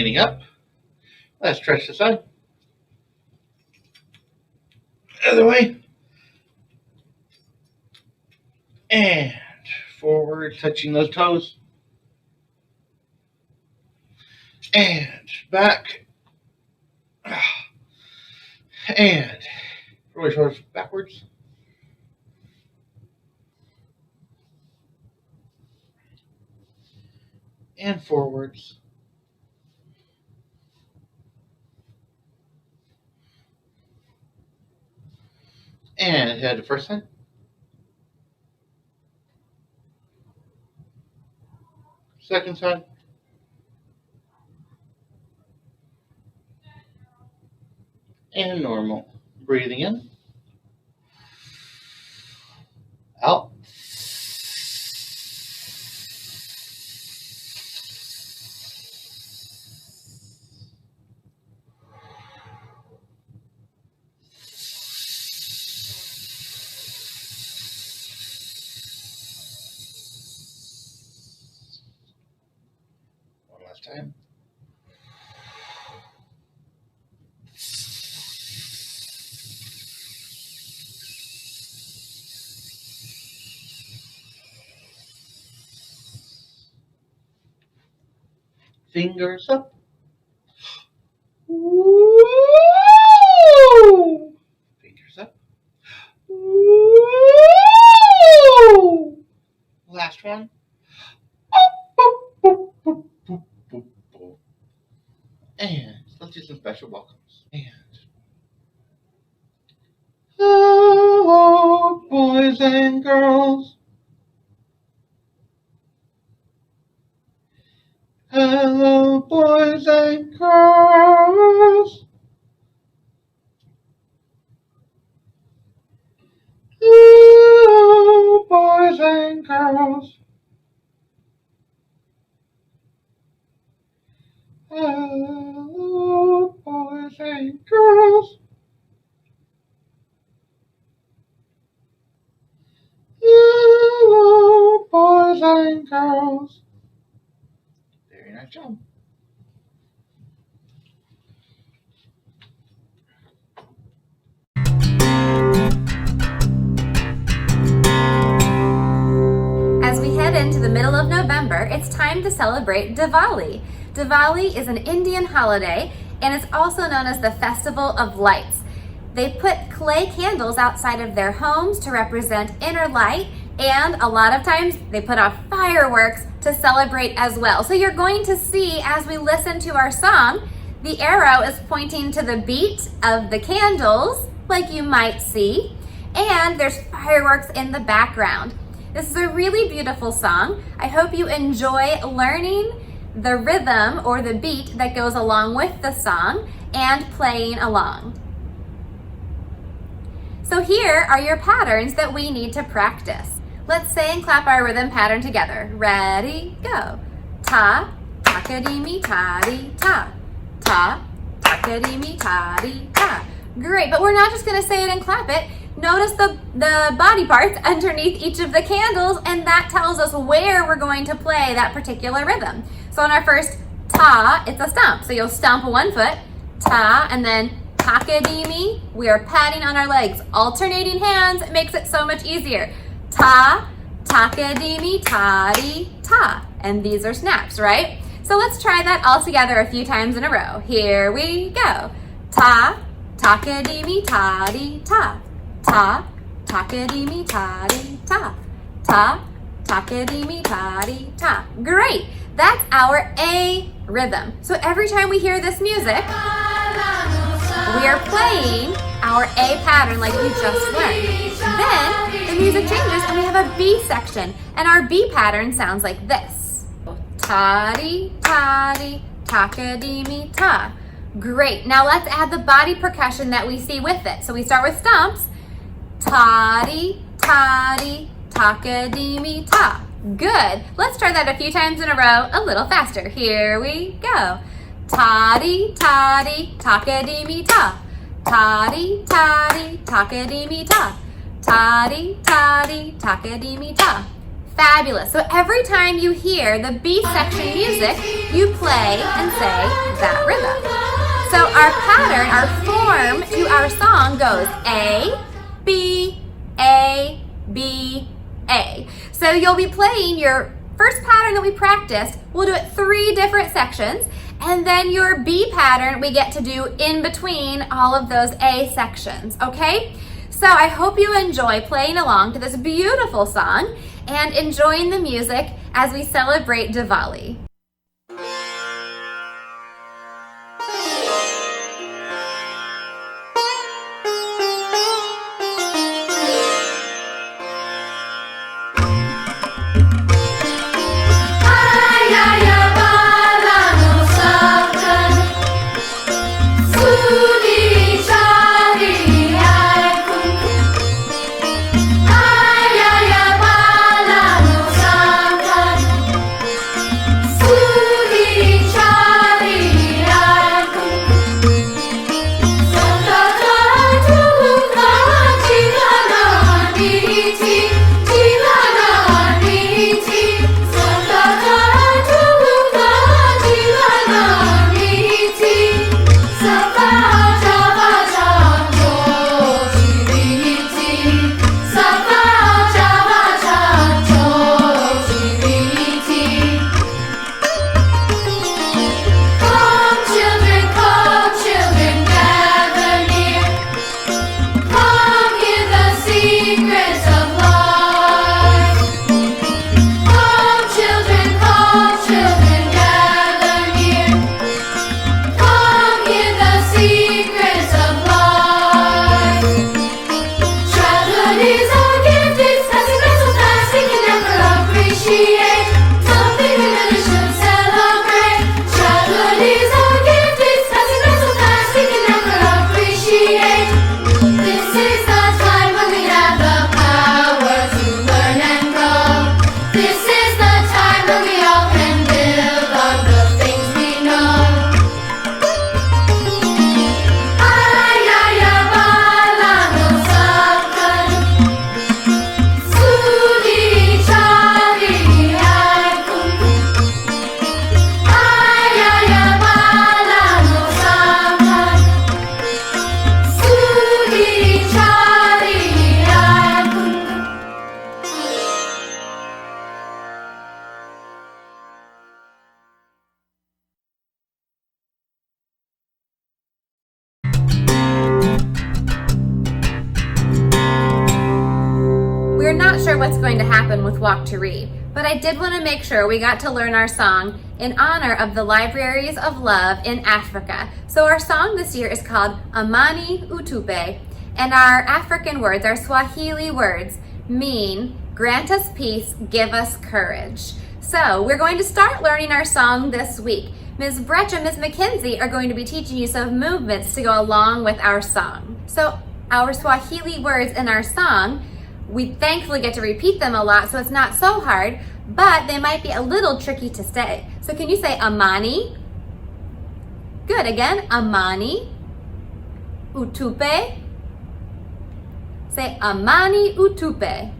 standing up. Let's stretch the side. Other way. And forward, touching those toes. And back. And roll your shoulders backwards. And forwards. And head to first side. Second side. And normal. Breathing in. Out. One last time. Fingers up. Woo! Fingers up. Woo! Last one. And let's do some special welcomes. And hello, boys and girls. Hello, boys and girls. Hello, boys and girls. Hello, boys and girls. Hello, boys and girls. Very nice job. As we head into the middle of November, it's time to celebrate Diwali. Diwali is an Indian holiday, and it's also known as the Festival of Lights. They put clay candles outside of their homes to represent inner light, and a lot of times they put off fireworks to celebrate as well. So you're going to see as we listen to our song, the arrow is pointing to the beat of the candles, like you might see, and there's fireworks in the background. This is a really beautiful song. I hope you enjoy learning the rhythm or the beat that goes along with the song and playing along. So here are your patterns that we need to practice. Let's say and clap our rhythm pattern together. Ready, go. Ta, takadimi, tadi, ta. Ta, takadimi, tadi, ta. Great, but we're not just gonna say it and clap it. Notice the body parts underneath each of the candles, and that tells us where we're going to play that particular rhythm. So on our first ta, it's a stomp. So you'll stomp one foot, ta, and then takadimi, we are patting on our legs. Alternating hands makes it so much easier. Ta, takadimi, tadi, ta. And these are snaps, right? So let's try that all together a few times in a row. Here we go. Ta, takadimi, tadi, ta. Ta, takadimi, tadi, ta. Ta, takadimi, tadi, ta. Great. That's our A rhythm. So every time we hear this music, we are playing our A pattern like we just learned. Then the music changes and we have a B section, and our B pattern sounds like this. Tadi, tadi, takadimi, ta. Great. Now let's add the body percussion that we see with it. So we start with stomps. Tadi, tadi, takadimi, ta. Good. Let's try that a few times in a row, a little faster. Here we go. Tadi, tadi, takadimi, ta. Tadi, tadi, takadimi, ta. Tadi, tadi, takadimi, ta. Fabulous. So every time you hear the B section music, you play and say that rhythm. So our pattern, our form to our song goes A, B, A, B, A. So you'll be playing your first pattern that we practiced. We'll do it 3 different sections. And then your B pattern we get to do in between all of those A sections, okay? So I hope you enjoy playing along to this beautiful song and enjoying the music as we celebrate Diwali. What's going to happen with Walk to Read, but I did want to make sure we got to learn our song in honor of the Libraries of Love in Africa. So our song this year is called Amani, Utupe, and our African words, our Swahili words, mean grant us peace, give us courage. So we're going to start learning our song this week. Ms. Brecht and Ms. McKenzie are going to be teaching you some movements to go along with our song. So our Swahili words in our song, we thankfully get to repeat them a lot, so it's not so hard, but they might be a little tricky to say. So can you say Amani? Good, again, Amani. Utupe. Say Amani Utupe.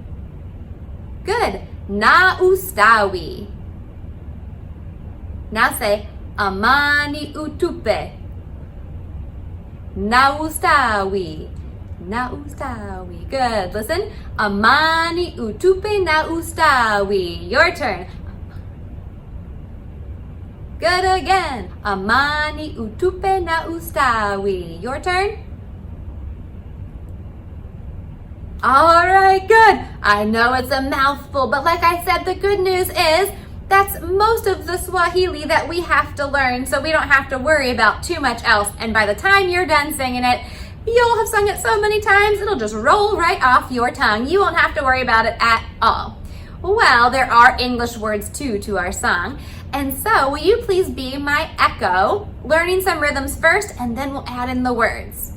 Good. Na ustawi. Now say Amani Utupe. Na ustawi. Na ustawi. Good. Listen. Amani Utupe na ustawi. Your turn. Good again. Amani Utupe na ustawi. Your turn. All right, good. I know it's a mouthful, but like I said, the good news is that's most of the Swahili that we have to learn, so we don't have to worry about too much else. And by the time you're done singing it, you'll have sung it so many times, it'll just roll right off your tongue. You won't have to worry about it at all. Well, there are English words too to our song. And so will you please be my echo, learning some rhythms first, and then we'll add in the words.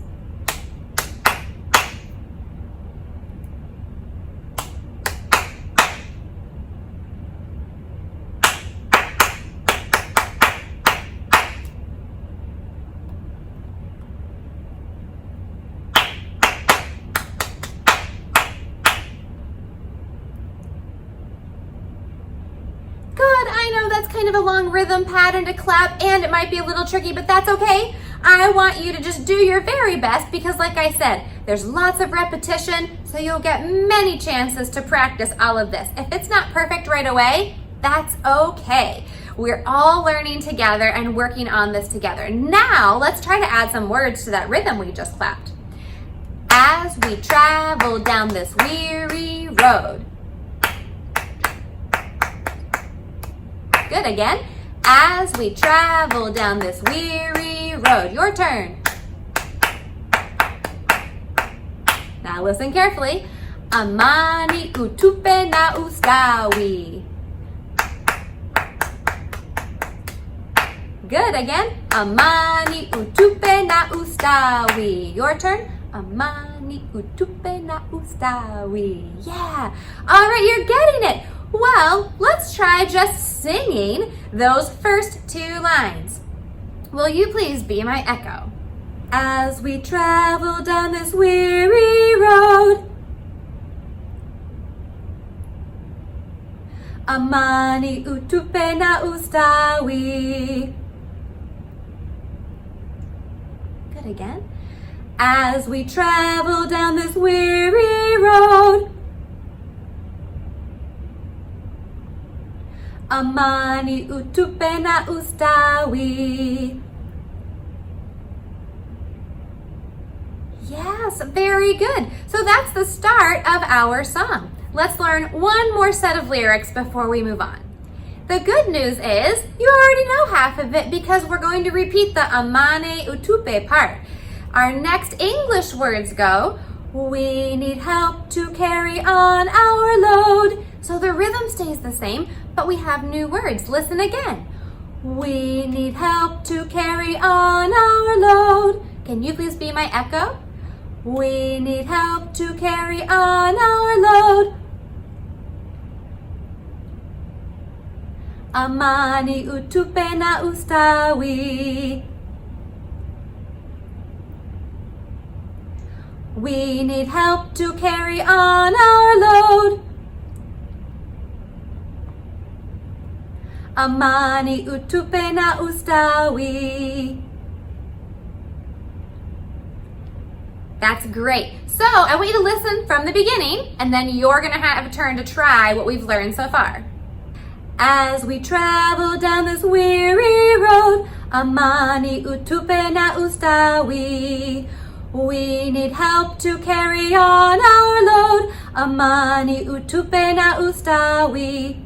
kind of a long rhythm pattern to clap, and it might be a little tricky, but that's okay. I want you to just do your very best because like I said, there's lots of repetition, so you'll get many chances to practice all of this. If it's not perfect right away, that's okay. We're all learning together and working on this together. Now, let's try to add some words to that rhythm we just clapped. As we travel down this weary road. Good, again. As we travel down this weary road. Your turn. Now listen carefully. Amani, utupe na ustawi. Good, again. Amani, utupe na ustawi. Your turn. Amani, utupe na ustawi. Yeah. All right, you're getting it. Well, let's try just singing those first two lines. Will you please be my echo? As we travel down this weary road. Amani, utupe na ustawi. Good, again. As we travel down this weary road. Amani, utupe na ustawi. Yes, very good. So that's the start of our song. Let's learn one more set of lyrics before we move on. The good news is you already know half of it because we're going to repeat the Amani utupe part. Our next English words go, we need help to carry on our load. So the rhythm stays the same, but we have new words. Listen again. We need help to carry on our load. Can you please be my echo? We need help to carry on our load. Amani, utupe na ustawi. We need help to carry on our load. Amani, utupe na ustawi. That's great. So I want you to listen from the beginning, and then you're gonna have a turn to try what we've learned so far. As we travel down this weary road, Amani, utupe na ustawi. We need help to carry on our load. Amani, utupe na ustawi.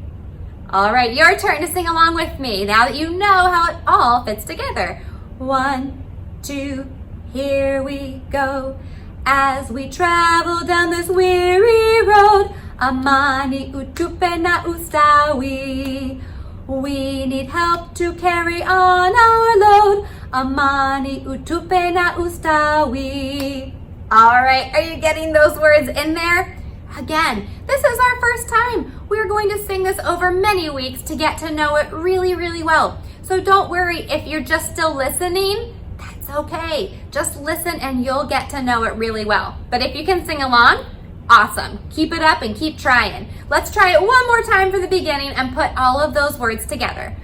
All right, your turn to sing along with me now that you know how it all fits together. 1, 2, here we go. As we travel down this weary road, Amani, utupe na ustawi. We need help to carry on our load. Amani, utupe na ustawi. All right, are you getting those words in there? Again, this is our first time. We're going to sing this over many weeks to get to know it really, really well. So don't worry if you're just still listening, that's okay. Just listen and you'll get to know it really well. But if you can sing along, awesome. Keep it up and keep trying. Let's try it one more time from the beginning and put all of those words together.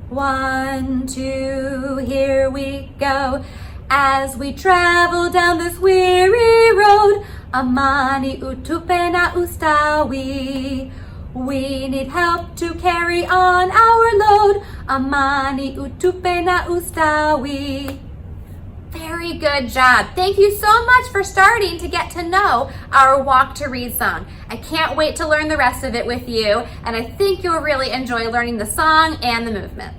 1, 2, here we go. As we travel down this weary road, Amani, utupe na ustawi. We need help to carry on our load. Amani, utupe na ustawi. Very good job. Thank you so much for starting to get to know our Walk to Read song. I can't wait to learn the rest of it with you, and I think you'll really enjoy learning the song and the movements.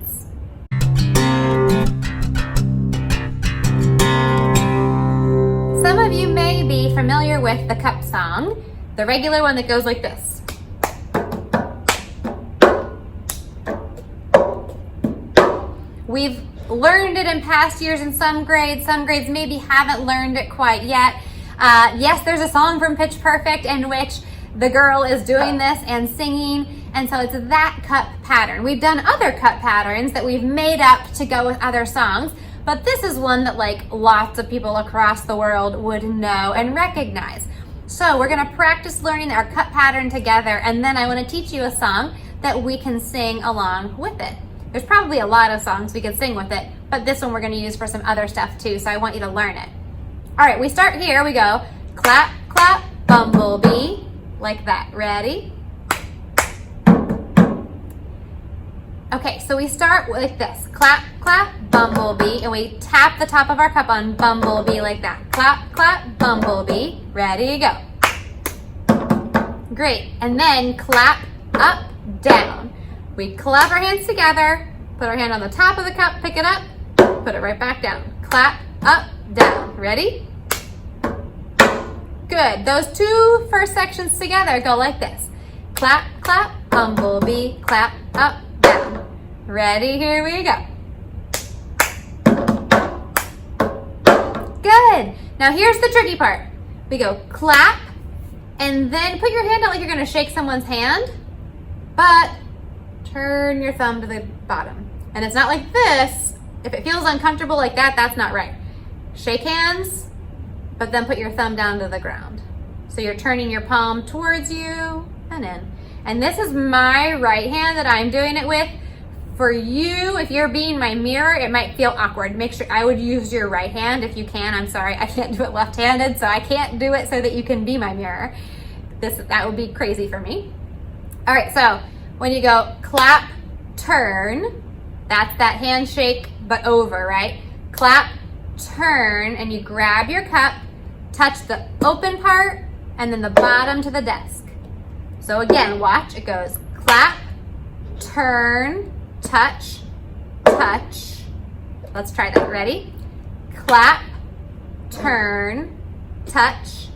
Some of you may be familiar with the cup song, the regular one that goes like this. We've learned it in past years in some grades maybe haven't learned it quite yet. Yes, there's a song from Pitch Perfect in which the girl is doing this and singing, and so it's that cup pattern. We've done other cup patterns that we've made up to go with other songs, but this is one that like lots of people across the world would know and recognize. So we're gonna practice learning our cup pattern together, and then I wanna teach you a song that we can sing along with it. There's probably a lot of songs we could sing with it, but this one we're gonna use for some other stuff too, so I want you to learn it. All right, we start here, we go clap, clap, bumblebee, like that. Ready? Okay, so we start like this. Clap, clap, bumblebee, and we tap the top of our cup on bumblebee like that. Clap, clap, bumblebee. Ready, go. Great, and then clap, up, down. We clap our hands together, put our hand on the top of the cup, pick it up, put it right back down. Clap, up, down. Ready? Good. Those two first sections together go like this. Clap, clap, bumblebee, clap, up, down. Ready? Here we go. Good. Now here's the tricky part. We go clap, and then put your hand out like you're going to shake someone's hand, but turn your thumb to the bottom. And it's not like this. If it feels uncomfortable like that, that's not right. Shake hands, but then put your thumb down to the ground. So you're turning your palm towards you and in. And this is my right hand that I'm doing it with. For you, if you're being my mirror, it might feel awkward. Make sure I would use your right hand if you can. I'm sorry, I can't do it left-handed, so I can't do it so that you can be my mirror. That would be crazy for me. All right, so when you go clap, turn, that's that handshake, but over, right? Clap, turn, and you grab your cup, touch the open part, and then the bottom to the desk. So again, watch, it goes clap, turn, touch, touch. Let's try that, ready? Clap, turn, touch,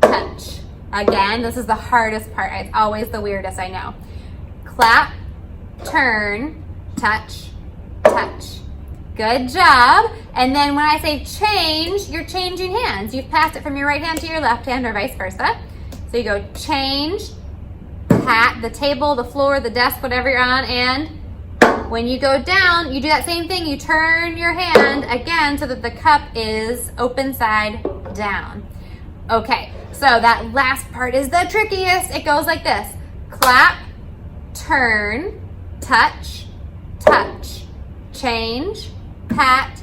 touch. Again, this is the hardest part. It's always the weirdest, I know. Clap, turn, touch, touch. Good job. And then when I say change, you're changing hands. You've passed it from your right hand to your left hand or vice versa. So you go change, pat the table, the floor, the desk, whatever you're on, and when you go down, you do that same thing. You turn your hand again so that the cup is open side down. Okay, so that last part is the trickiest. It goes like this. Clap, turn, touch, touch, change, pat,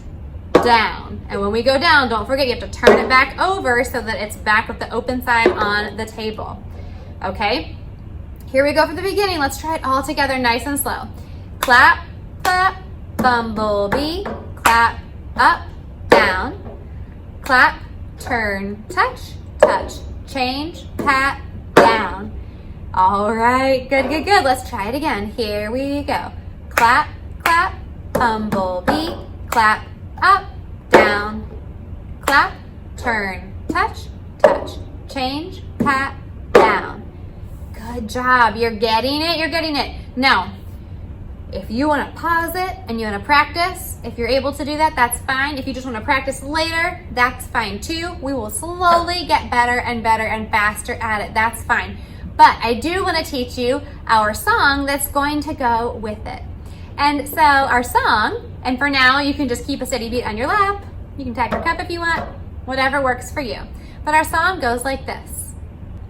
down. And when we go down, don't forget you have to turn it back over so that it's back with the open side on the table. Okay, here we go for the beginning. Let's try it all together nice and slow. Clap, clap, bumblebee, clap, up, down. Clap, turn, touch, touch, change, pat, down. All right, good, good, good. Let's try it again. Here we go. Clap, clap, bumblebee, clap, up, down. Clap, turn, touch, touch, change, pat, down. Good job. You're getting it. You're getting it. Now, if you want to pause it and you want to practice, if you're able to do that, that's fine. If you just want to practice later, that's fine too. We will slowly get better and better and faster at it. That's fine. But I do want to teach you our song that's going to go with it. And so our song, and for now, you can just keep a steady beat on your lap. You can tap your cup if you want, whatever works for you. But our song goes like this.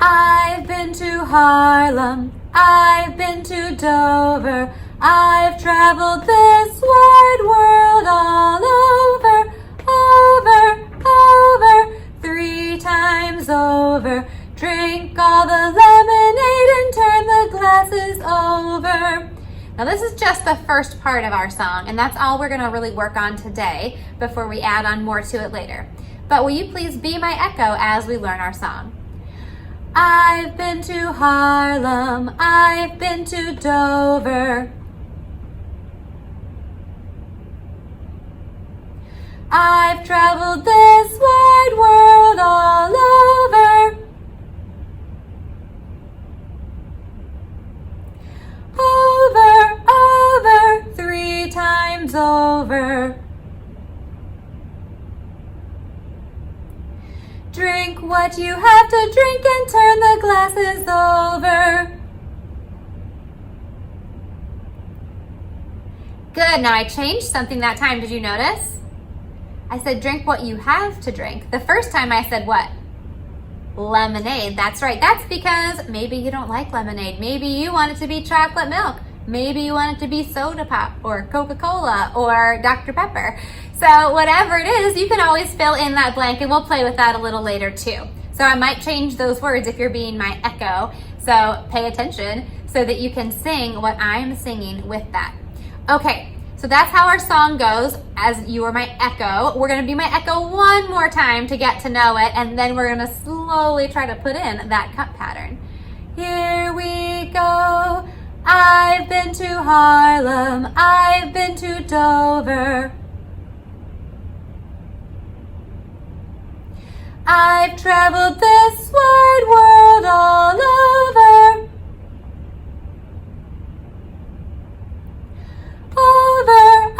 I've been to Harlem, I've been to Dover, I've traveled this wide world all over, 3 times over. Drink all the lemonade and turn the glasses over. Now this is just the first part of our song, and that's all we're gonna really work on today before we add on more to it later. But will you please be my echo as we learn our song? I've been to Harlem, I've been to Dover. I've traveled this wide world all over. 3 times over. Drink what you have to drink and turn the glasses over. Good, now I changed something that time, did you notice? I said drink what you have to drink. The first time I said what? Lemonade, that's right. That's because maybe you don't like lemonade. Maybe you want it to be chocolate milk. Maybe you want it to be soda pop or Coca-Cola or Dr. Pepper. So whatever it is, you can always fill in that blank, and we'll play with that a little later too. So I might change those words if you're being my echo. So pay attention so that you can sing what I'm singing with that. Okay. So that's how our song goes, as you are my echo. We're gonna do my echo one more time to get to know it, and then we're gonna slowly try to put in that cup pattern. Here we go. I've been to Harlem, I've been to Dover. I've traveled this wide world all over. Over,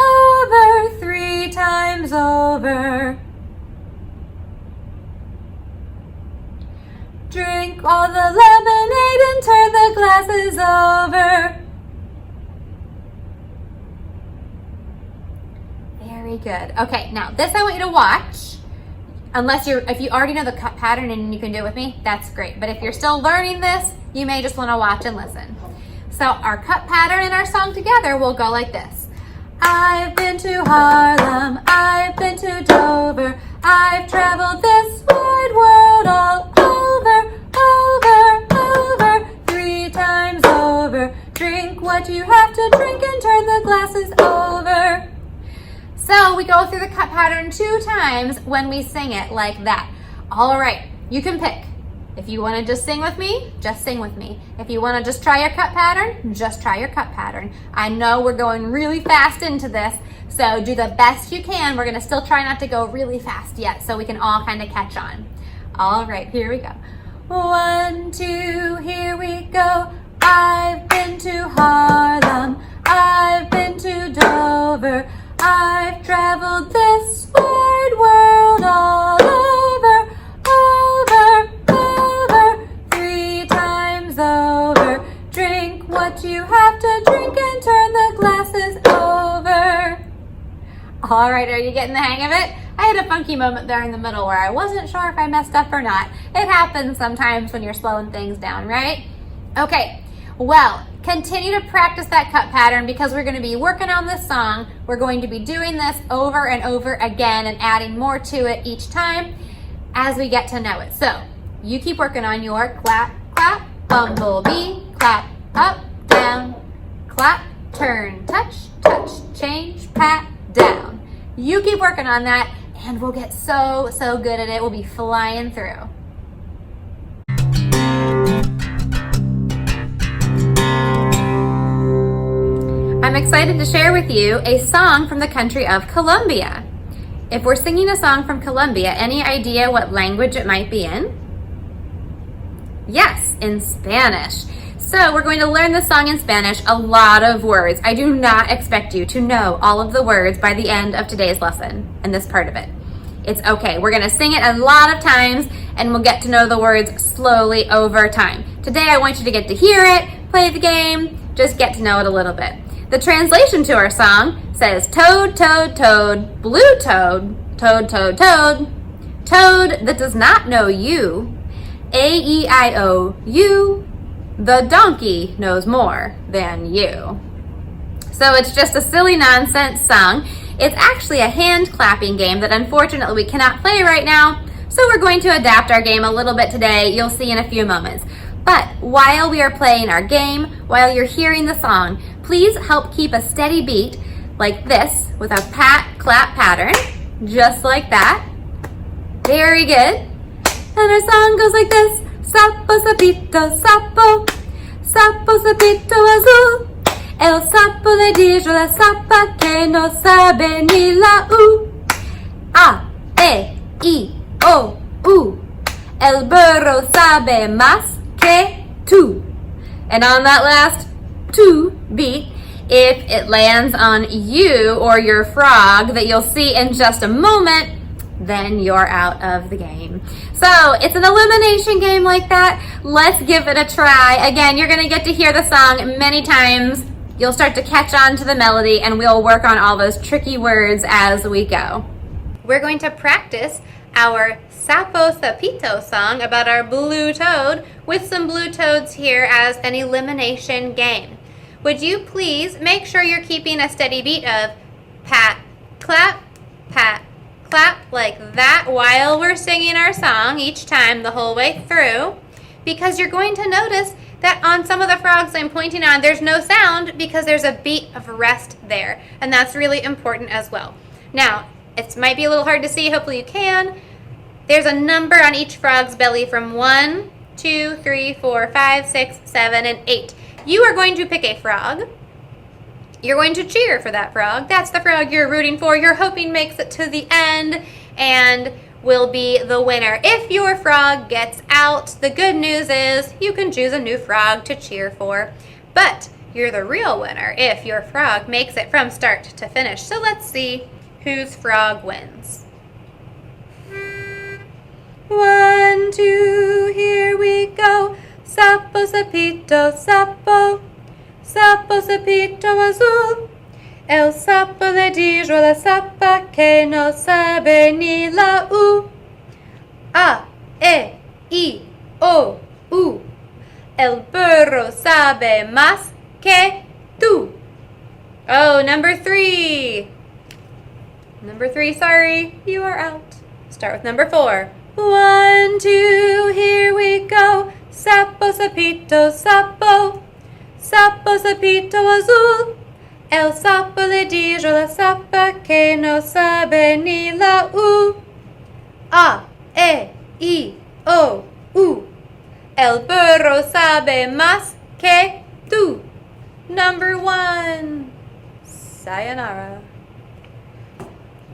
3 times over. Drink all the lemonade and turn the glasses over. Very good. Okay, now this I want you to watch. If you already know the cup pattern and you can do it with me, that's great. But if you're still learning this, you may just want to watch and listen. So our cup pattern and our song together will go like this. I've been to Harlem, I've been to Dover, I've traveled this wide world all over, 3 times over. Drink what you have to drink and turn the glasses over. So we go through the cup pattern 2 times when we sing it like that. All right, you can pick. If you want to just sing with me, just sing with me. If you want to just try your cup pattern, just try your cup pattern. I know we're going really fast into this, so do the best you can. We're going to still try not to go really fast yet so we can all kind of catch on. All right, here we go. 1, 2, here we go. I've been to Harlem, I've been to Dover, I've traveled this wide world all over, 3 times over. Drink what you have to drink and turn the glasses over. All right, are you getting the hang of it? I had a funky moment there in the middle where I wasn't sure if I messed up or not. It happens sometimes when you're slowing things down, right? Okay, well, continue to practice that cup pattern because we're going to be working on this song. We're going to be doing this over and over again and adding more to it each time as we get to know it. So you keep working on your clap, clap, bumblebee, clap, up, down, clap, turn, touch, touch, change, pat, down. You keep working on that and we'll get so good at it. We'll be flying through. I'm excited to share with you a song from the country of Colombia. If we're singing a song from Colombia, any idea what language it might be in? Yes, in Spanish. So we're going to learn this song in Spanish, a lot of words. I do not expect you to know all of the words by the end of today's lesson and this part of it. It's okay. We're going to sing it a lot of times and we'll get to know the words slowly over time. Today I want you to get to hear it, play the game, just get to know it a little bit. The translation to our song says, toad, toad, toad, blue toad, toad, toad, toad, toad that does not know you, A-E-I-O-U, the donkey knows more than you. So it's just a silly nonsense song. It's actually a hand clapping game that unfortunately we cannot play right now, so we're going to adapt our game a little bit today. You'll see in a few moments. But while we are playing our game, while you're hearing the song, please help keep a steady beat like this with a pat clap pattern, just like that. Very good. And our song goes like this. Sapo, sapito, sapo, sapo, sapito azul. El sapo le dijo a la sapa que no sabe ni la U. A, E, I, O, U. El burro sabe más que tú. And on that last two beat, if it lands on you or your frog that you'll see in just a moment, then you're out of the game. So it's an elimination game like that. Let's give it a try. Again, you're gonna get to hear the song many times. You'll start to catch on to the melody and we'll work on all those tricky words as we go. We're going to practice our Sapo Sapito song about our blue toad with some blue toads here as an elimination game. would you please make sure you're keeping a steady beat of pat, clap, like that while we're singing our song each time the whole way through, because you're going to notice that on some of the frogs I'm pointing on, there's no sound because there's a beat of rest there, and that's really important as well. Now, it might be a little hard to see, hopefully you can. There's a number on each frog's belly from 1, 2, 3, 4, 5, 6, 7, and 8. You are going to pick a frog. You're going to cheer for that frog. That's the frog you're rooting for. You're hoping makes it to the end and will be the winner. If your frog gets out, the good news is you can choose a new frog to cheer for. But you're the real winner if your frog makes it from start to finish. So let's see whose frog wins. 1, 2, here we go. Sapo, sapito, sapo. Sapo, sapito azul. El sapo le dijo a la sapa que no sabe ni la U. A, E, I, O, U. El burro sabe más que tú. Oh, number 3. Number 3, sorry, you are out. Start with number 4. 1, 2, here we go. Sapo, sapito, sapo. Sapo, sapito azul. El sapo le dijo a la sapa que no sabe ni la U. A, E, I, O, U. El burro sabe más que tú. Number 1. Sayonara.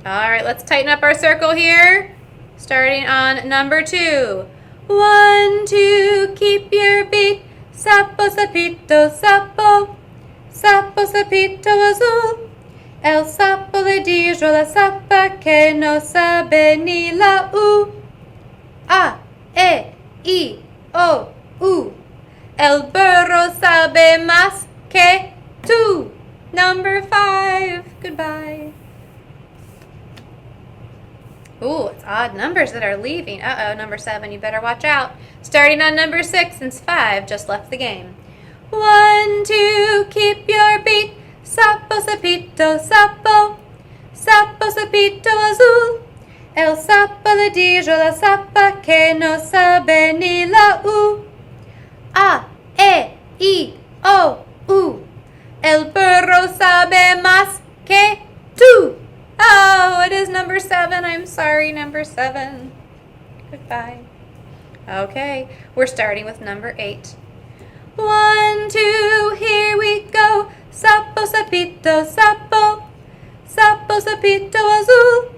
All right, let's tighten up our circle here. Starting on number 2. 1, 2, keep your beat. Sapo, sapito, sapo. Sapo, sapito azul. El sapo le dijo a la sapa que no sabe ni la U. A, E, I, O, U. El burro sabe más que tú. Number 5. Goodbye. Ooh, it's odd numbers that are leaving. Uh-oh, number 7, you better watch out. Starting on number 6, since 5 just left the game. 1, 2, keep your beat. Sapo, sapito, sapo. Sapo, sapito azul. El sapo le dijo a la sapa que no sabe ni la U. A, E, I, O, U. El burro sabe más que tú. Oh, it is number 7. I'm sorry, number 7. Goodbye. Okay, we're starting with number 8. 1, 2, here we go. Sapo, sapito, sapo. Sapo, sapito azul.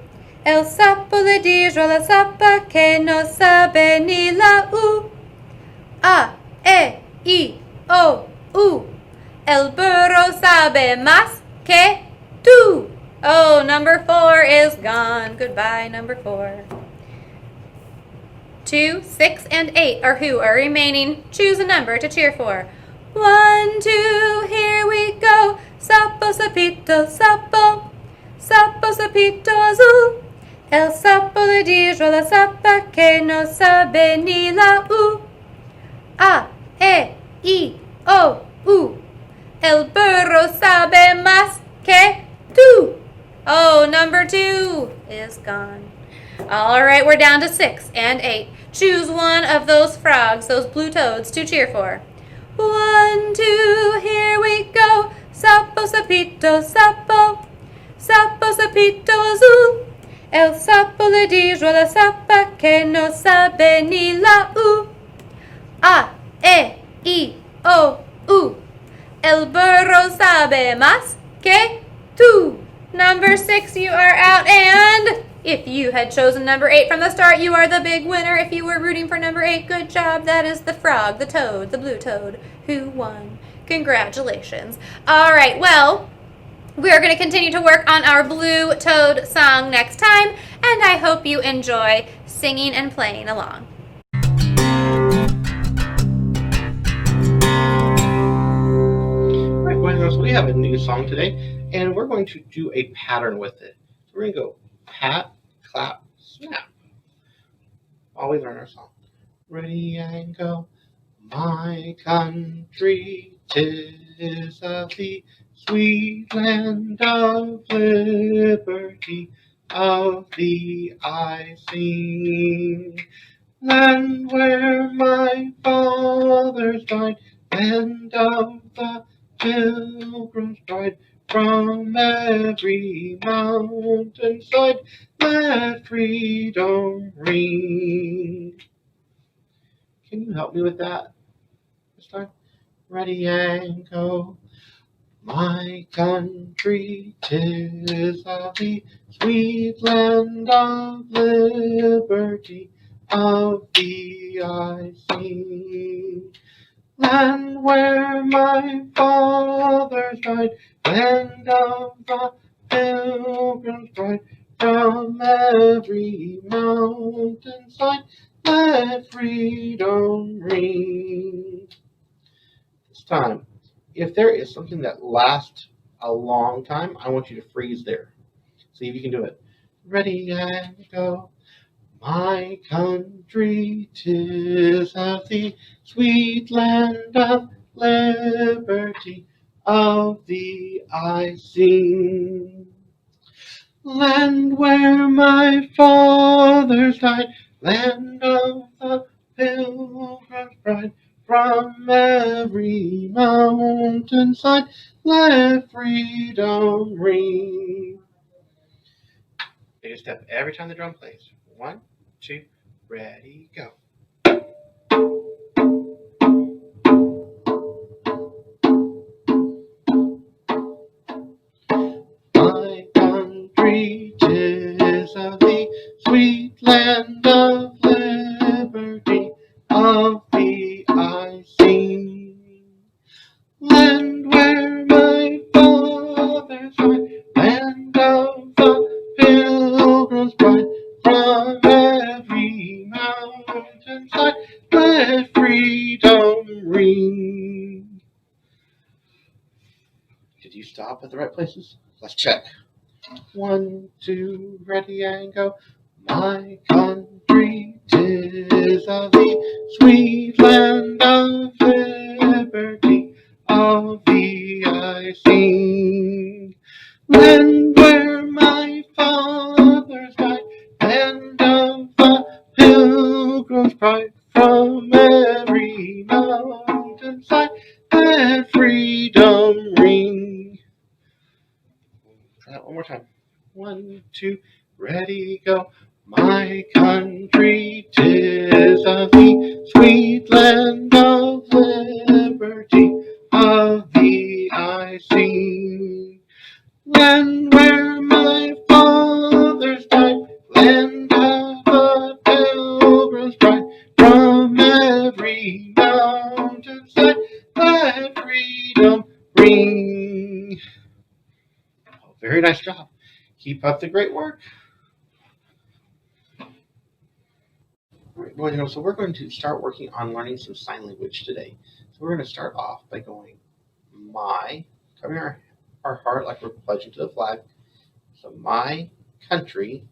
El sapo le dijo a la sapa que no sabe ni la U. A, E, I, O, U. El burro sabe más que tú. Oh, number 4 is gone. Goodbye, number 4. 2, 6, and 8 are who are remaining. Choose a number to cheer for. 1, 2, here we go. Sapo, sapito, sapo. Sapo, sapito azul. El sapo le dijo a la sapa que no sabe ni la U. A, E, I, O, U. El burro sabe más que tú. Oh, number 2 is gone. All right, we're down to 6 and 8. Choose one of those frogs, those blue toads, to cheer for. 1, 2, here we go. Sapo, sapito, sapo. Sapo, sapito azul. El sapo le dijo a la sapa que no sabe ni la U. A, E, I, O, U. El burro sabe más que tú. Number 6, you are out, and if you had chosen number 8 from the start, you are the big winner. If you were rooting for number 8, good job. That is the frog, the toad, the blue toad, who won. Congratulations. All right, well, we are going to continue to work on our blue toad song next time, and I hope you enjoy singing and playing along. All right, boys, we have a new song today, and we're going to do a pattern with it. So we're going to go pat, clap, snap. Always learn our song. Ready and go. My country 'tis 'tis of the sweet land of liberty, of thee I sing. Land where my fathers died, land of the Pilgrim's bride, from every mountainside let freedom ring. Can you help me with that this time? Ready and go. My country, 'tis of the sweet land of liberty, of thee I sing. Land where my fathers died, land of the Pilgrim's bride, from every mountainside let freedom ring. This time, if there is something that lasts a long time, I want you to freeze there. See if you can do it. Ready and go. My country, 'tis of the sweet land of liberty, of thee I sing. Land where my fathers died, land of the Pilgrim's bride, from every mountainside let freedom ring. Take a step every time the drum plays. 1, 2, ready, go. My country, 'tis of the sweet land of liberty, of thee I sing. Land where my fathers died, land of the Pilgrim's bride, from every mountainside let freedom ring. Did you stop at the right places? Let's check. 1, 2, ready and go. My country, 'tis of the sweet land of liberty, of thee I sing. Land where my fathers died, land of the Pilgrim's bride, from every mountainside let freedom ring. Try that one more time. 1, 2, ready, go. My country, 'tis of the sweet land of liberty, of thee I sing. Land where my fathers died, land of the Pilgrim's bride, from every mountainside let freedom ring. Oh, very nice job. Keep up the great work. All right, well, so we're going to start working on learning some sign language today. So we're going to start off by going covering our heart like we're pledging to the flag. So my country,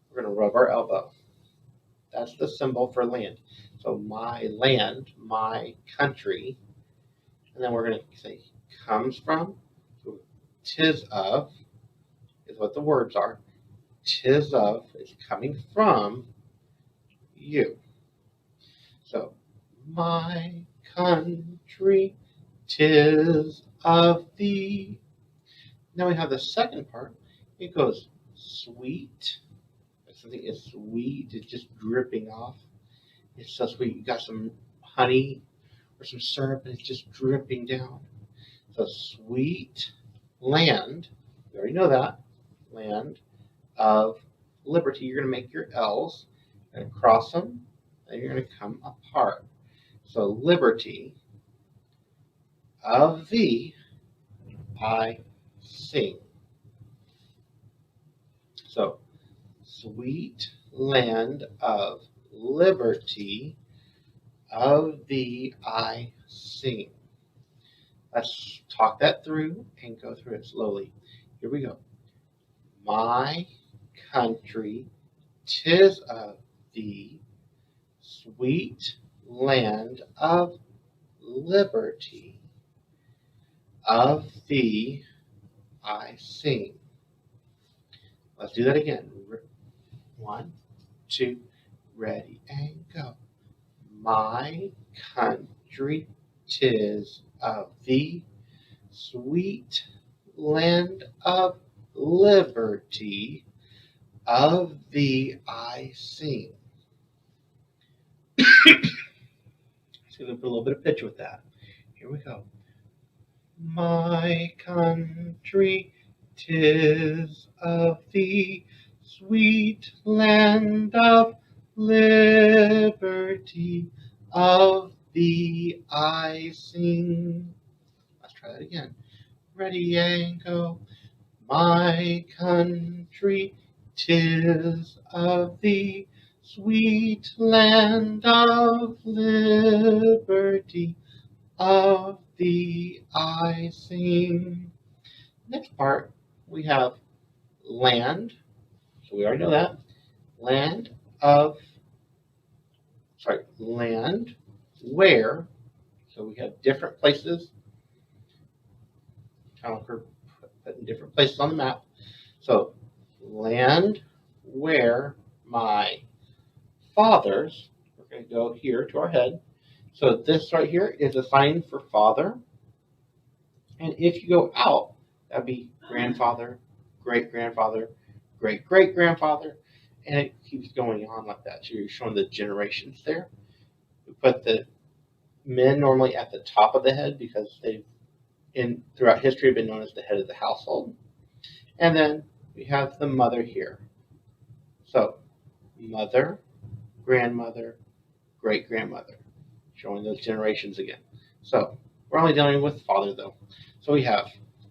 we're going to rub our elbow. That's the symbol for land. So my land, my country, and then we're going to say comes from. So 'tis of is what the words are. 'Tis of is coming from you. So my country, 'tis of thee. Now we have the second part. It goes sweet. If something is sweet, it's just dripping off. It's so sweet. You got some honey or some syrup and it's just dripping down. So sweet land, we already know that, land of liberty. You're going to make your L's and cross them, and you're going to come apart. So liberty of thee I sing. So sweet land of liberty, of thee I sing. Let's talk that through and go through it slowly. Here we go. My country, 'tis of thee, sweet land of liberty, of thee I sing. Let's do that again. 1, 2, ready and go. My country, 'tis of thee, sweet land of liberty, of thee I sing. So we're going to put a little bit of pitch with that. Here we go. My country, 'tis of thee, sweet land of liberty, of thee I sing. Let's try that again. Ready and go. My country, 'tis of thee, sweet land of liberty, of thee I sing. Next part, we have land. So we already know that. Land where. So we have different places. Kind of like we're putting different places on the map. So land where my fathers, we're going to go here to our head. So this right here is a sign for father. And if you go out, that'd be grandfather, great-grandfather, great-great-grandfather, and it keeps going on like that. So you're showing the generations there. We put the men normally at the top of the head because they've, throughout history, have been known as the head of the household. And then we have the mother here. So mother, grandmother, great-grandmother, showing those generations again. So we're only dealing with father, though. So we have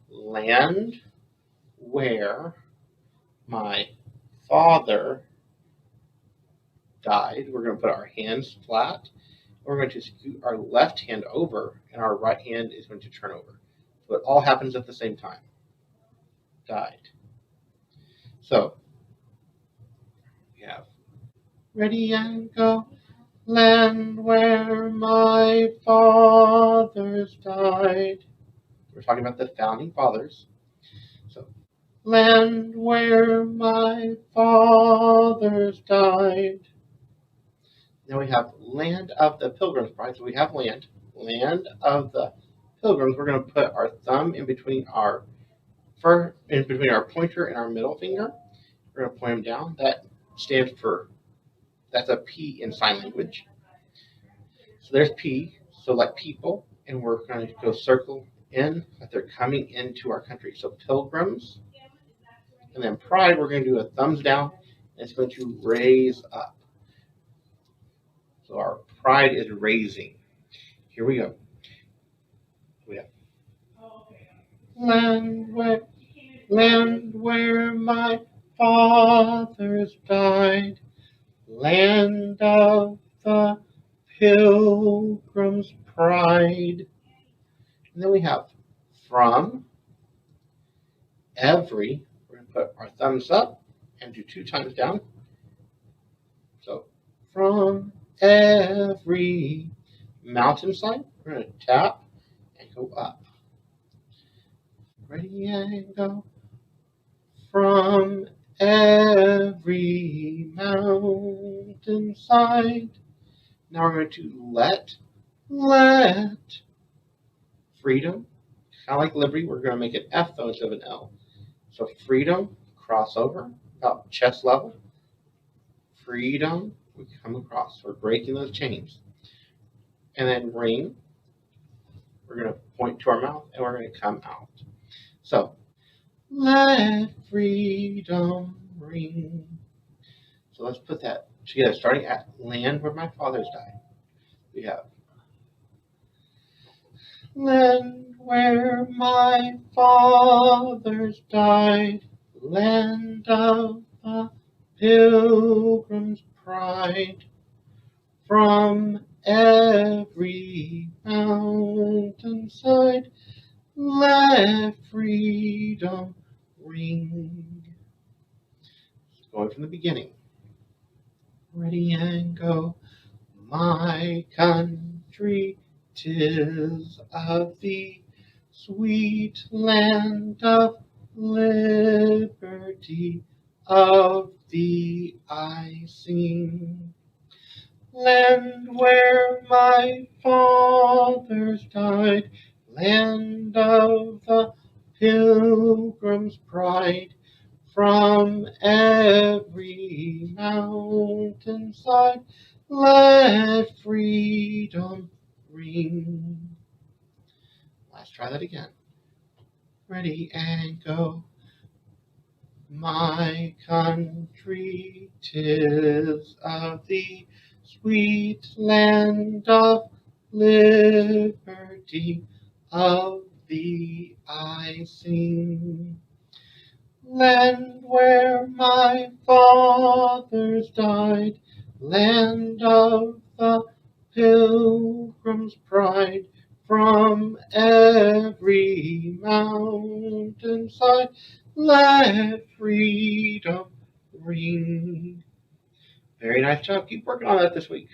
land where my father died. We're going to put our hands flat. We're going to scoot our left hand over, and our right hand is going to turn over. So it all happens at the same time. Died. So we have ready and go. Land where my fathers died. We're talking about the founding fathers. So, land where my fathers died. Then we have land of the pilgrims bride. So we have land of the pilgrims. We're going to put our thumb in between our pointer and our middle finger. We're going to point them down. That stands for, that's a P in sign language. So there's P, so like people, and we're going to go circle in that they're coming into our country. So pilgrims, and then pride, we're going to do a thumbs down, and it's going to raise up. So our pride is raising. Here we go. We have land where my fathers died, land of the pilgrim's pride. And then we have from every. We're going to put our thumbs up and do 2 times down. So from every mountainside, we're going to tap and go up. Ready and go. From every mountainside. Now we're going to let freedom, kind of like liberty, we're going to make an F though instead of an L. So freedom, cross over, about chest level. Freedom, we come across. We're breaking those chains. And then ring, we're going to point to our mouth and we're going to come out. So let freedom ring. So let's put that together, starting at land where my fathers died. We have land where my fathers died, land of the pilgrim's pride. From every mountainside, let freedom ring. Going from the beginning. Ready and go. My country, 'tis of thee, sweet land of liberty, of thee I sing. Land where my fathers died, land of the pilgrim's pride, from every mountainside let freedom ring. Let's try that again. Ready and go. My country, 'tis of thee, sweet land of liberty, of thee I sing. Land where my fathers died, land of the pilgrim's pride, from every mountainside let freedom ring. Very nice job. Keep working on that this week.